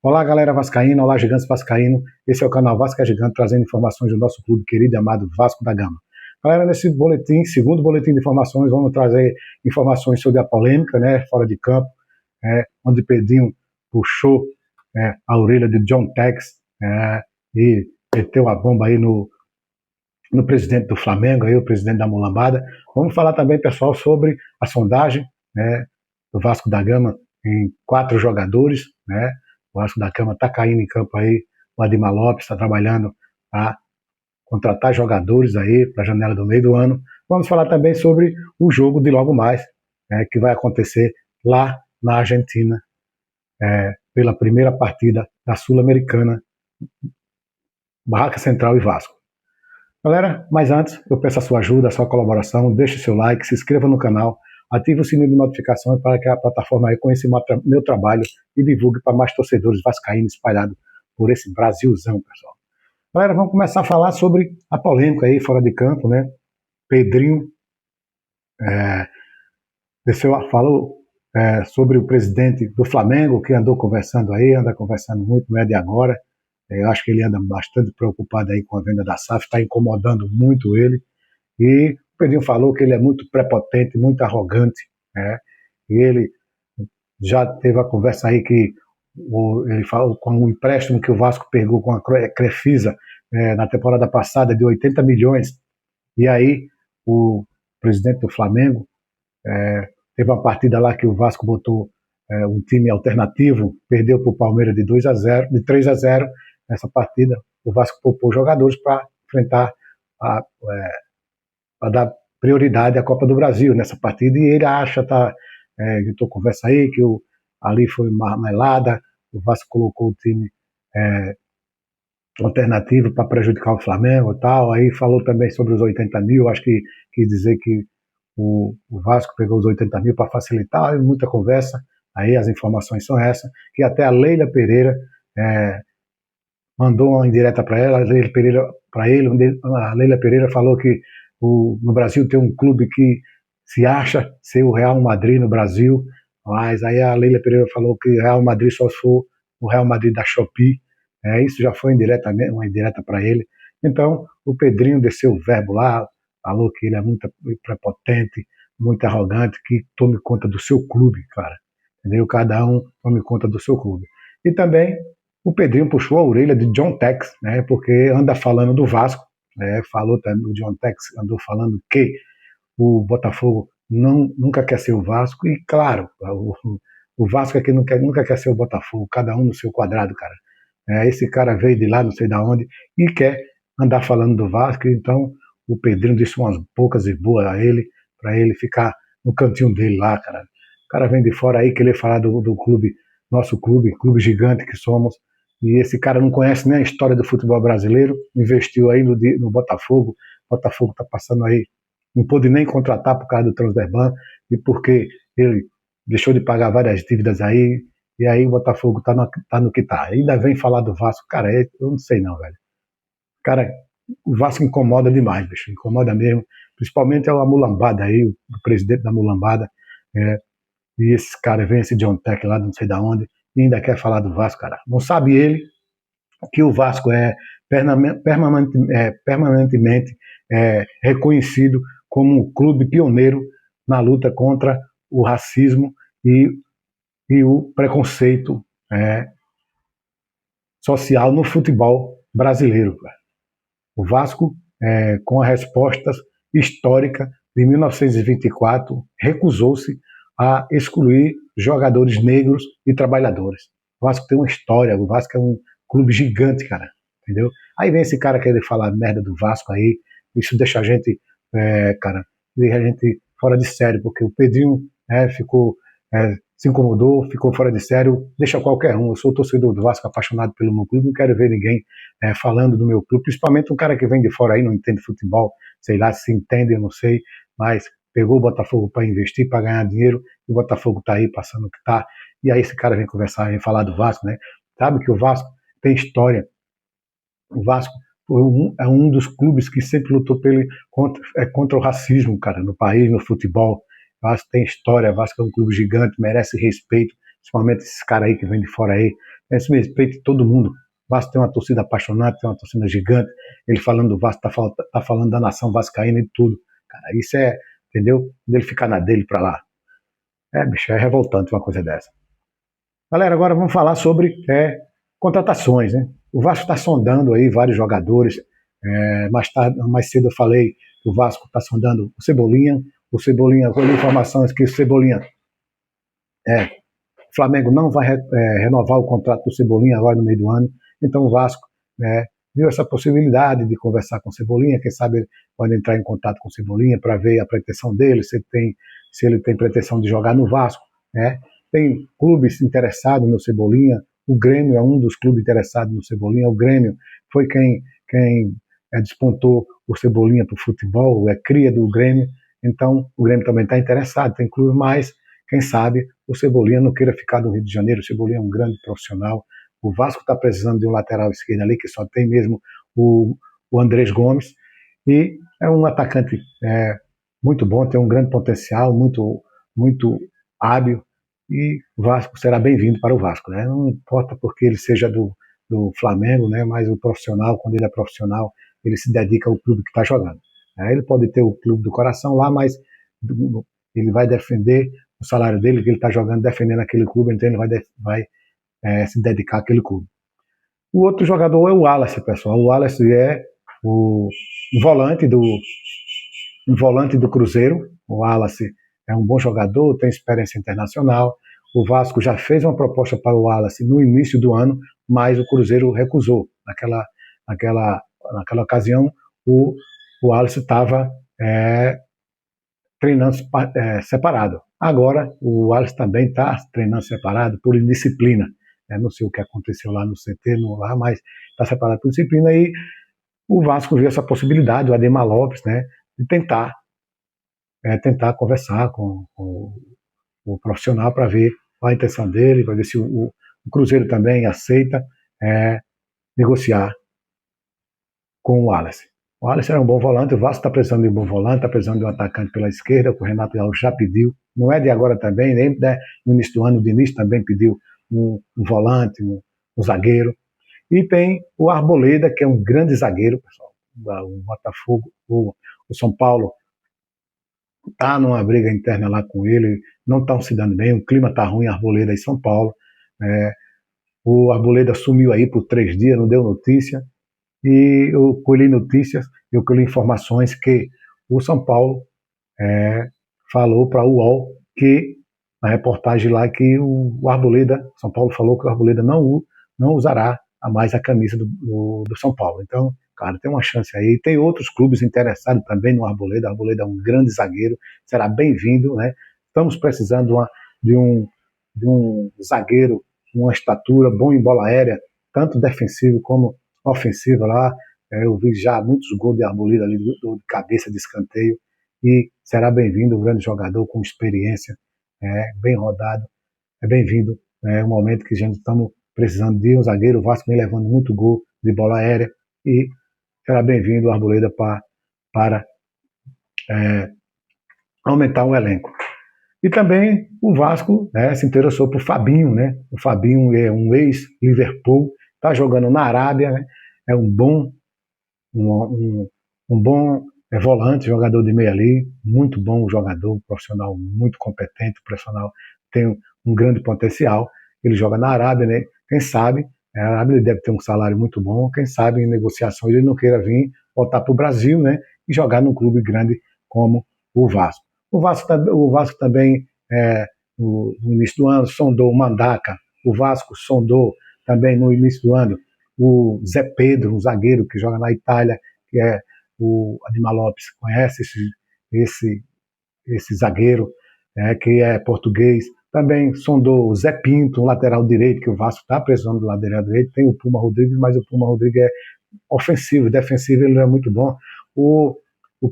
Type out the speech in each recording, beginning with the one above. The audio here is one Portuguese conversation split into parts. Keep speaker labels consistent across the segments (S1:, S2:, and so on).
S1: Olá, galera vascaína, olá, gigantes vascaíno. Esse é o canal Vasco é Gigante, trazendo informações do nosso clube querido e amado Vasco da Gama. Galera, nesse boletim, segundo boletim de informações, vamos trazer informações sobre a polêmica, fora de campo, onde Pedrinho puxou a orelha de John Tex e meteu a bomba aí no presidente do Flamengo, aí, o presidente da Mulambada. Vamos falar também, pessoal, sobre a sondagem do Vasco da Gama em 4 jogadores, O Vasco da Gama está caindo em campo aí, o Adimar Lopes está trabalhando para contratar jogadores aí para a janela do meio do ano. Vamos falar também sobre o jogo de logo mais, que vai acontecer lá na Argentina, pela primeira partida da Sul-Americana, Barraca Central e Vasco. Galera, mas antes, eu peço a sua ajuda, a sua colaboração, deixe seu like, se inscreva no canal, ative o sininho de notificações para que a plataforma reconheça meu trabalho e divulgue para mais torcedores vascaínos espalhados por esse Brasilzão, pessoal. Galera, vamos começar a falar sobre a polêmica aí fora de campo, Pedrinho falou sobre o presidente do Flamengo, que andou conversando aí, anda conversando muito, não é de agora. Eu acho que ele anda bastante preocupado aí com a venda da SAF, está incomodando muito ele. E o Pedrinho falou que ele é muito prepotente, muito arrogante, E ele já teve a conversa aí que ele falou com o empréstimo que o Vasco pegou com a Crefisa na temporada passada de 80 milhões. E aí o presidente do Flamengo teve uma partida lá que o Vasco botou um time alternativo, perdeu para o Palmeiras de 3-0. Nessa partida, o Vasco poupou jogadores para enfrentar para dar prioridade à Copa do Brasil nessa partida, e ele acha, estou conversa aí, que ali foi marmelada, o Vasco colocou o time alternativo para prejudicar o Flamengo e tal. Aí falou também sobre os 80 mil, acho que quis dizer que o Vasco pegou os 80 mil para facilitar, muita conversa. Aí as informações são essas, que até a Leila Pereira mandou uma indireta para ela, a Leila Pereira falou que no Brasil tem um clube que se acha ser o Real Madrid no Brasil, mas aí a Leila Pereira falou que o Real Madrid só for o Real Madrid da Shopee. Isso já foi uma indireta para ele. Então o Pedrinho desceu o verbo lá, falou que ele é muito prepotente, muito arrogante, que tome conta do seu clube, cara. Entendeu? Cada um tome conta do seu clube. E também o Pedrinho puxou a orelha de John Tex, porque anda falando do Vasco, falou também, o John Tex andou falando que o Botafogo nunca quer ser o Vasco, e claro, o Vasco aqui nunca quer ser o Botafogo, cada um no seu quadrado, cara. Esse cara veio de lá, não sei de onde, e quer andar falando do Vasco. Então o Pedrinho disse umas poucas e boas a ele, para ele ficar no cantinho dele lá, cara. O cara vem de fora aí querer falar do clube, nosso clube gigante que somos. E esse cara não conhece nem a história do futebol brasileiro, investiu aí no Botafogo. O Botafogo está passando aí, não pôde nem contratar por causa do Transberban, e porque ele deixou de pagar várias dívidas aí, e aí o Botafogo tá no que tá. Ainda vem falar do Vasco, cara, eu não sei não, velho. Cara, o Vasco incomoda demais, bicho, incomoda mesmo, principalmente a Mulambada aí, o presidente da Mulambada, e esse cara vem, esse John Tech lá, não sei de onde, e ainda quer falar do Vasco, cara. Não sabe ele que o Vasco é permanentemente reconhecido como um clube pioneiro na luta contra o racismo e o preconceito social no futebol brasileiro, cara. O Vasco, com a resposta histórica de 1924, recusou-se a excluir jogadores negros e trabalhadores. O Vasco tem uma história, o Vasco é um clube gigante, cara, entendeu? Aí vem esse cara querer falar merda do Vasco aí, isso deixa a gente, deixa a gente fora de sério, porque o Pedrinho se incomodou, ficou fora de sério, deixa qualquer um. Eu sou torcedor do Vasco, apaixonado pelo meu clube, não quero ver ninguém falando do meu clube, principalmente um cara que vem de fora aí, não entende futebol, sei lá se entende, eu não sei, mas pegou o Botafogo para investir, para ganhar dinheiro, e o Botafogo está aí passando o que está, e aí esse cara vem conversar, vem falar do Vasco, Sabe que o Vasco tem história. O Vasco é um dos clubes que sempre lutou contra o racismo, cara, no país, no futebol. O Vasco tem história, o Vasco é um clube gigante, merece respeito, principalmente esses caras aí que vêm de fora aí, esse respeito de todo mundo. O Vasco tem uma torcida apaixonada, tem uma torcida gigante. Ele falando do Vasco, tá falando da nação vascaína e tudo. Cara, isso é, entendeu? Ele ficar na dele pra lá. Bicho, é revoltante uma coisa dessa. Galera, agora vamos falar sobre contratações, né? O Vasco está sondando aí vários jogadores. Mais cedo eu falei que o Vasco está sondando o Cebolinha. O Cebolinha, com informações que o Cebolinha o Flamengo não vai renovar o contrato do Cebolinha agora no meio do ano. Então o Vasco viu essa possibilidade de conversar com o Cebolinha. Quem sabe ele pode entrar em contato com o Cebolinha para ver a pretensão dele, se ele tem pretensão de jogar no Vasco, né? Tem clubes interessados no Cebolinha. O Grêmio é um dos clubes interessados no Cebolinha. O Grêmio foi quem despontou o Cebolinha para o futebol, cria do Grêmio. Então o Grêmio também está interessado. Tem clube mais, quem sabe o Cebolinha não queira ficar no Rio de Janeiro. O Cebolinha é um grande profissional. O Vasco está precisando de um lateral esquerdo ali, que só tem mesmo o Andrés Gomes. E é um atacante muito bom, tem um grande potencial, muito, muito hábil. E o Vasco será bem-vindo para o Vasco, né? Não importa porque ele seja do Flamengo, né? Mas o profissional, quando ele é profissional, ele se dedica ao clube que está jogando. Ele pode ter o clube do coração lá, mas ele vai defender o salário dele, que ele está jogando, defendendo aquele clube, então ele vai se dedicar àquele clube. O outro jogador é o Wallace, pessoal. O Wallace é um volante do Cruzeiro. O Wallace é um bom jogador, tem experiência internacional. O Vasco já fez uma proposta para o Wallace no início do ano, mas o Cruzeiro recusou. Naquela ocasião, o Wallace estava treinando separado. Agora, o Wallace também está treinando separado por indisciplina. Não sei o que aconteceu lá no CT, mas está separado por disciplina. E o Vasco viu essa possibilidade, o Ademar Lopes, né, de tentar conversar com o profissional para ver a intenção dele, para ver se o Cruzeiro também aceita negociar com o Wallace. O Wallace era um bom volante, o Vasco está precisando de um bom volante, está precisando de um atacante pela esquerda, o Renato Gaúcho já pediu, não é de agora também, nem no início do ano, o Diniz também pediu um volante, um zagueiro. E tem o Arboleda, que é um grande zagueiro, pessoal. O Botafogo, o São Paulo está numa briga interna lá com ele, não estão se dando bem, o clima está ruim, Arboleda em São Paulo. O Arboleda sumiu aí por 3 dias, não deu notícia. E eu colhi notícias, eu colhi informações que o São Paulo falou para o UOL que, na reportagem lá, que o Arboleda, São Paulo falou que o Arboleda não usará mais a camisa do São Paulo. Então, cara, tem uma chance aí. Tem outros clubes interessados também no Arboleda. O Arboleda é um grande zagueiro, será bem-vindo, né? Estamos precisando de um zagueiro, uma estatura, bom em bola aérea, tanto defensivo como ofensiva lá. Eu vi já muitos gols de Arboleda ali de cabeça de escanteio. E será bem-vindo, um grande jogador com experiência, bem rodado. É bem-vindo. É um momento que a gente estamos precisando de um zagueiro. O Vasco vem levando muito gol de bola aérea e será bem-vindo o Arboleda para aumentar o elenco. E também o Vasco se interessou por Fabinho, né? O Fabinho é um ex-Liverpool, está jogando na Arábia, né? É um bom volante, jogador de meia ali, muito bom jogador, profissional muito competente, profissional, tem um grande potencial. Ele joga na Arábia, né? Quem sabe, a Arábia deve ter um salário muito bom, quem sabe em negociações ele não queira vir, voltar para o Brasil, né? E jogar num clube grande como o Vasco. O Vasco também, no início do ano, sondou o Mandaca. O Vasco sondou também no início do ano o Zé Pedro, um zagueiro que joga na Itália, que é o Ademar Lopes, conhece esse zagueiro, que é português. Também sondou o Zé Pinto, um lateral direito, que o Vasco está precisando do lateral direito. Tem o Puma Rodrigues, mas o Puma Rodrigues é ofensivo, defensivo ele não é muito bom. O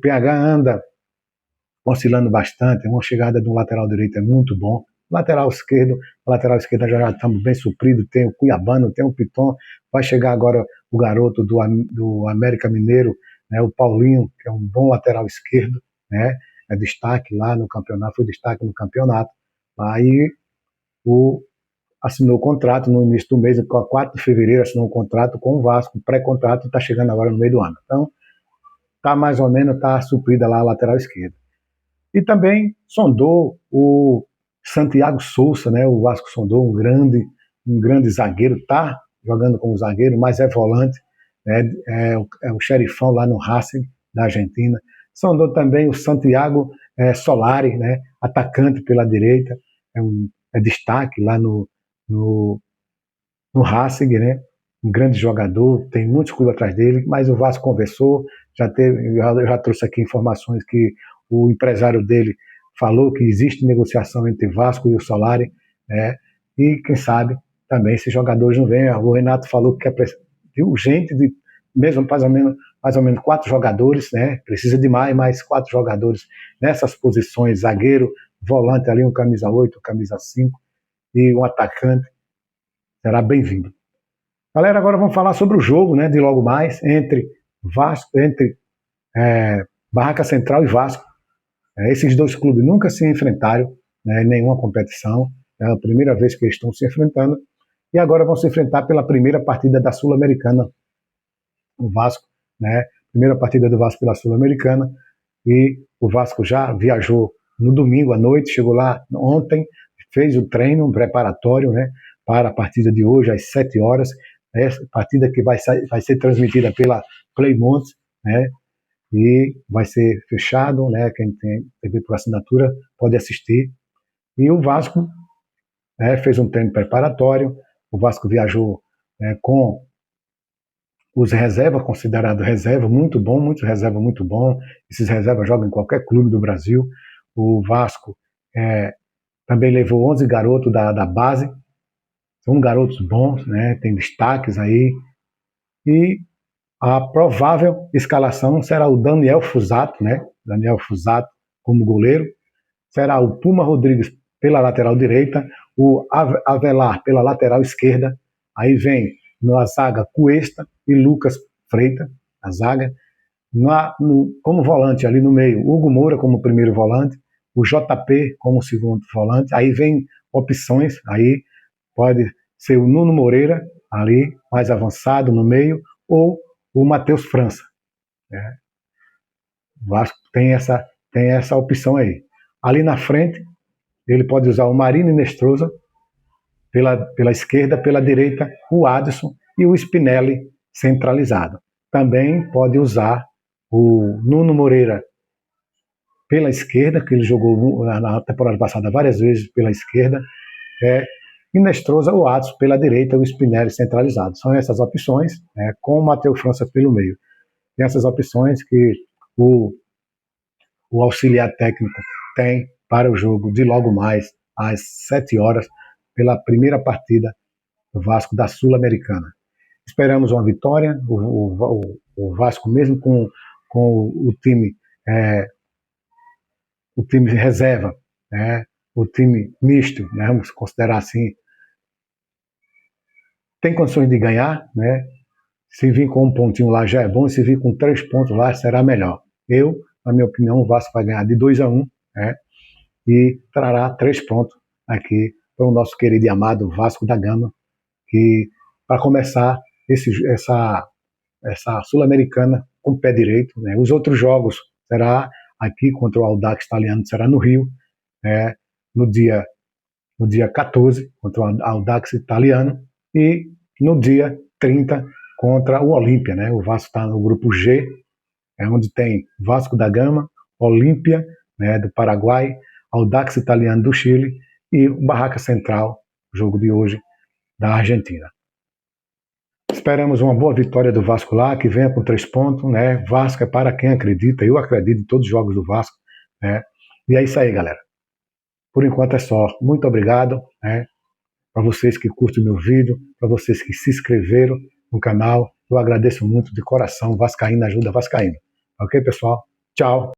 S1: PH anda oscilando bastante, uma chegada do lateral direito é muito bom. Lateral esquerda já estamos bem suprido, tem o Cuiabano, tem o Piton, vai chegar agora o garoto do América Mineiro, né, o Paulinho, que é um bom lateral esquerdo, né, é destaque lá no campeonato, foi destaque no campeonato. Aí assinou o contrato no início do mês, 4 de fevereiro assinou um contrato com o Vasco, pré-contrato, está chegando agora no meio do ano. Então, está mais ou menos, está suprida lá a lateral esquerda. E também sondou o Santiago Souza, né? O Vasco sondou um grande zagueiro, está jogando como zagueiro, mas é volante, né? É o xerifão lá no Racing, da Argentina. Sondou também o Santiago Solari, né? Atacante pela direita, é destaque lá no Racing, né? Um grande jogador, tem muitos clubes atrás dele, mas o Vasco conversou, eu já trouxe aqui informações que o empresário dele falou que existe negociação entre Vasco e o Solari, né? E quem sabe também esses jogadores não vêm. O Renato falou que é urgente, mesmo mais ou menos 4 jogadores, né? Precisa de mais 4 jogadores nessas posições, zagueiro, volante ali, um camisa 8, um camisa 5 e um atacante, será bem-vindo. Galera, agora vamos falar sobre o jogo, né, de logo mais, entre Barraca Central e Vasco. Esses dois clubes nunca se enfrentaram, né, em nenhuma competição, é a primeira vez que eles estão se enfrentando, e agora vão se enfrentar pela primeira partida da Sul-Americana, o Vasco, né, primeira partida do Vasco pela Sul-Americana, e o Vasco já viajou no domingo à noite, chegou lá ontem, fez o treino preparatório, né, para a partida de hoje às 7 horas, essa partida que vai ser transmitida pela Playmont, né, e vai ser fechado, né, quem tem TV por assinatura pode assistir. E o Vasco fez um treino preparatório, o Vasco viajou com os reservas, considerado reserva, muito bom, muitos reserva muito bom, esses reservas jogam em qualquer clube do Brasil. O Vasco também levou 11 garotos da base, são garotos bons, né, tem destaques aí, e a provável escalação será o Daniel Fusato, né, Daniel Fusato como goleiro, será o Puma Rodrigues pela lateral direita, o Avelar pela lateral esquerda, aí vem na zaga Cuesta e Lucas Freitas, a zaga, como volante ali no meio, Hugo Moura como primeiro volante, o JP como segundo volante, aí vem opções, aí pode ser o Nuno Moreira, ali mais avançado no meio, ou o Matheus França. Né? O Vasco tem essa opção aí. Ali na frente, ele pode usar o Marino Inestrosa pela esquerda, pela direita, o Adson e o Spinelli centralizado. Também pode usar o Nuno Moreira pela esquerda, que ele jogou na temporada passada várias vezes pela esquerda, Inestrosa ou Adson pela direita, o Spinelli centralizado. São essas opções, com o Matheus França pelo meio. Tem essas opções que o auxiliar técnico tem para o jogo de logo mais às 7 horas, pela primeira partida do Vasco da Sul-Americana. Esperamos uma vitória, o Vasco mesmo com o time reserva, o time misto, né, vamos considerar assim, tem condições de ganhar, né? Se vir com um pontinho lá já é bom, se vir com 3 pontos lá será melhor. Na minha opinião, o Vasco vai ganhar de 2-1, né? E trará 3 pontos aqui para o nosso querido e amado Vasco da Gama, que para começar essa Sul-Americana com o pé direito, né? Os outros jogos será aqui contra o Audax Italiano, será no Rio, no dia 14 contra o Audax Italiano, e no dia 30 contra o Olímpia, né? O Vasco está no grupo G, onde tem Vasco da Gama, Olímpia, né, do Paraguai, Audax Italiano do Chile e o Barraca Central, jogo de hoje, da Argentina. Esperamos uma boa vitória do Vasco lá, que venha com 3 pontos, né? Vasco é para quem acredita, eu acredito em todos os jogos do Vasco, né? E é isso aí, galera. Por enquanto é só. Muito obrigado, né? Para vocês que curtem o meu vídeo, para vocês que se inscreveram no canal, eu agradeço muito de coração. Vascaíno ajuda Vascaíno. Ok, pessoal? Tchau.